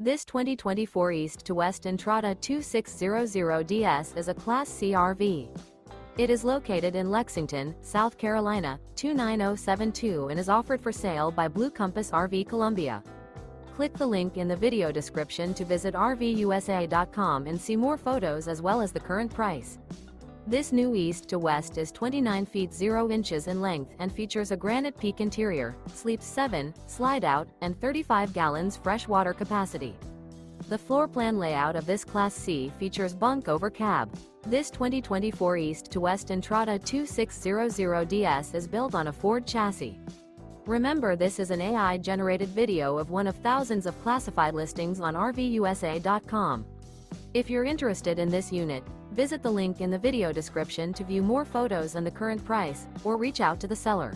This 2024 East to West Entrada 2600DS is a Class C RV. It is located in Lexington, South Carolina, 29072 and is offered for sale by Blue Compass RV Columbia. Click the link in the video description to visit RVUSA.com and see more photos as well as the current price. This new East to West is 29 feet 0 inches in length and features a Granite Peak interior, sleeps 7, Slideout, and 35 gallons fresh water capacity. The floor plan layout of this Class C features Bunk Over Cab. This 2024 East to West Entrada 2600DS is built on a Ford chassis. Remember, this is an AI-generated video of one of thousands of classified listings on RVUSA.com. If you're interested in this unit, visit the link in the video description to view more photos and the current price, or reach out to the seller.